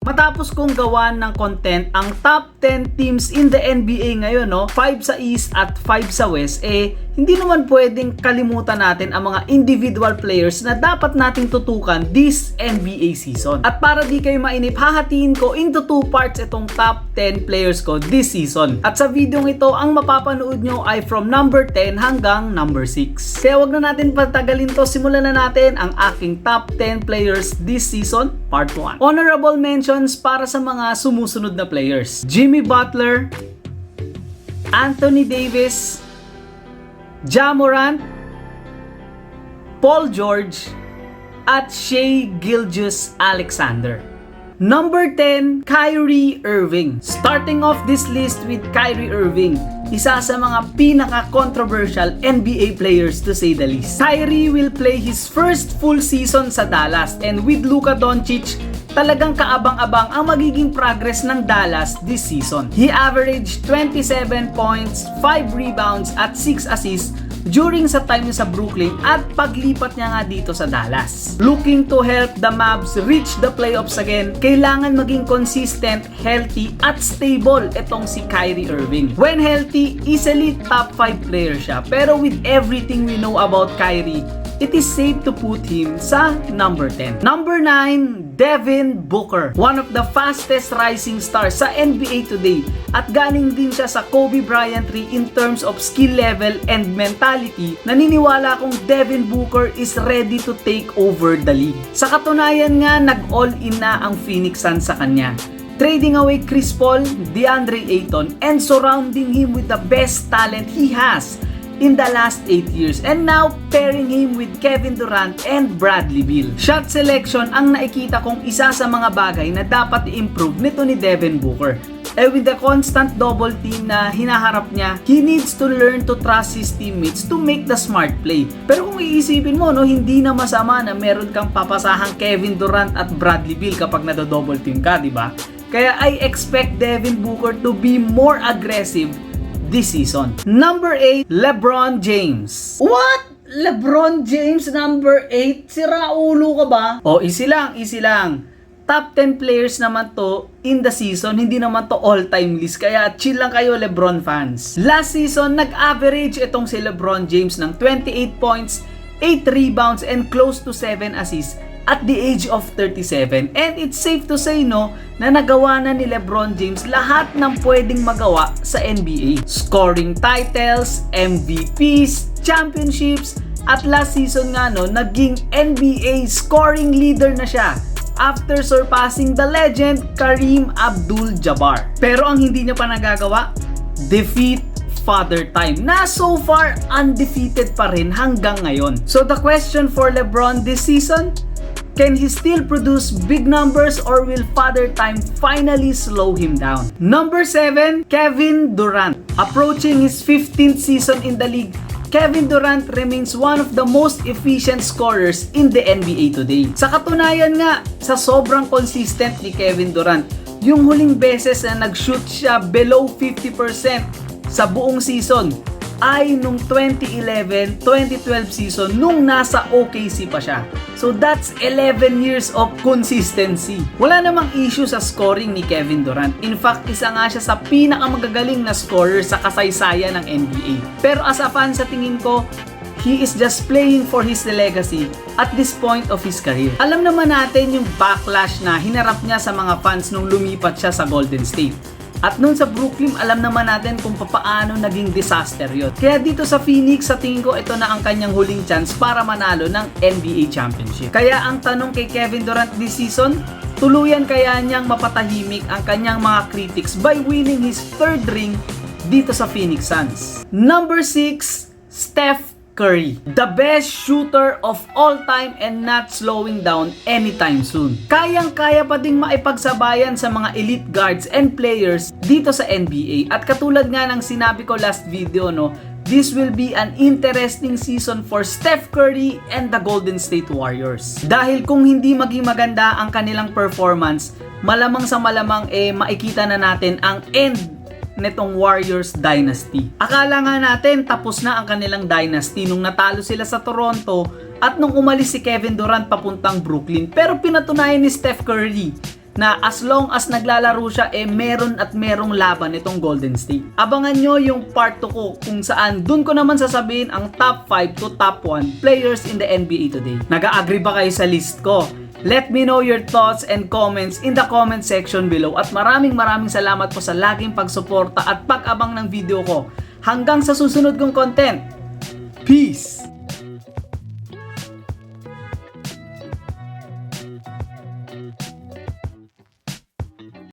Matapos kong gawan ng content ang top 10 teams in the NBA ngayon, 5 sa East at 5 sa West, hindi naman pwedeng kalimutan natin ang mga individual players na dapat nating tutukan this NBA season. At para di kayo mainip, hahatiin ko into 2 parts itong top 10 players ko this season. At sa video ito, ang mapapanood nyo ay from number 10 hanggang number 6. Kaya wag na natin patagalin to, simulan na natin ang aking top 10 players this season, part 1. Honorable mentions para sa mga sumusunod na players: Jimmy Butler, Anthony Davis, Ja Morant, Paul George, at Shai Gilgeous-Alexander. Number 10, Kyrie Irving. Starting off this list with Kyrie Irving, isa sa mga pinaka-controversial NBA players to say the least. Kyrie will play his first full season sa Dallas, and with Luka Doncic, talagang kaabang-abang ang magiging progress ng Dallas this season. He averaged 27 points, 5 rebounds at 6 assists during sa time niya sa Brooklyn at paglipat niya nga dito sa Dallas. Looking to help the Mavs reach the playoffs again, kailangan maging consistent, healthy at stable itong si Kyrie Irving. When healthy, easily top 5 player siya. Pero with everything we know about Kyrie, it is safe to put him sa number 10. Number 9, Devin Booker. One of the fastest rising stars sa NBA today. At galing din siya sa Kobe Bryant tree in terms of skill level and mentality. Naniniwala akong Devin Booker is ready to take over the league. Sa katunayan nga, nag-all-in na ang Phoenix Suns sa kanya, trading away Chris Paul, DeAndre Ayton, and surrounding him with the best talent he has in the last 8 years, and now pairing him with Kevin Durant and Bradley Beal. Shot selection ang nakikita kong isa sa mga bagay na dapat i-improve nito ni Devin Booker. With the constant double team na hinaharap niya, he needs to learn to trust his teammates to make the smart play. Pero kung iisipin mo, hindi na masama na meron kang papasahang Kevin Durant at Bradley Beal kapag nado-double team ka, di ba? Kaya I expect Devin Booker to be more aggressive this season. Number 8, LeBron James. What? LeBron James number 8? Sira ulo ka ba? Easy lang. Top 10 players naman to in the season, hindi naman to all-time list. Kaya chill lang kayo, LeBron fans. Last season, nag-average itong si LeBron James ng 28 points, 8 rebounds, and close to 7 assists at the age of 37. And it's safe to say na nagawa na ni LeBron James lahat ng pwedeng magawa sa NBA. Scoring titles, MVPs, championships, at last season nga naging NBA scoring leader na siya after surpassing the legend Kareem Abdul-Jabbar. Pero ang hindi niya pa nagagawa, defeat Father Time, na so far undefeated pa rin hanggang ngayon. So the question for LeBron this season, can he still produce big numbers or will Father Time finally slow him down? Number 7, Kevin Durant. Approaching his 15th season in the league, Kevin Durant remains one of the most efficient scorers in the NBA today. Sa katunayan nga, sa sobrang consistent ni Kevin Durant, yung huling beses na nag-shoot siya below 50% sa buong season ay nung 2011-2012 season nung nasa OKC pa siya. So that's 11 years of consistency. Wala namang issue sa scoring ni Kevin Durant. In fact, isa nga siya sa pinakamagagaling na scorer sa kasaysayan ng NBA. Pero as a fan, sa tingin ko, he is just playing for his legacy at this point of his career. Alam naman natin yung backlash na hinarap niya sa mga fans nung lumipat siya sa Golden State. At noon sa Brooklyn, alam naman natin kung paano naging disaster yun. Kaya dito sa Phoenix, sa tingin ko ito na ang kanyang huling chance para manalo ng NBA Championship. Kaya ang tanong kay Kevin Durant this season, tuluyan kaya niyang mapatahimik ang kanyang mga critics by winning his 3rd ring dito sa Phoenix Suns. Number 6, Steph Curry, the best shooter of all time and not slowing down anytime soon. Kayang-kaya pa ding maipagsabayan sa mga elite guards and players dito sa NBA. At katulad nga ng sinabi ko last video, this will be an interesting season for Steph Curry and the Golden State Warriors. Dahil kung hindi maging maganda ang kanilang performance, malamang sa malamang makikita na natin ang end netong Warriors dynasty. Akala nga natin tapos na ang kanilang dynasty nung natalo sila sa Toronto at nung umalis si Kevin Durant papuntang Brooklyn. Pero pinatunayan ni Steph Curry na as long as naglalaro siya, meron at merong laban itong Golden State. Abangan nyo yung part 2 ko kung saan dun ko naman sasabihin ang top 5 to top 1 players in the NBA today. Nag-agree ba kayo sa list ko? Let me know your thoughts and comments in the comment section below. At maraming salamat po sa laging pagsuporta at pag-abang ng video ko. Hanggang sa susunod kong content. Peace!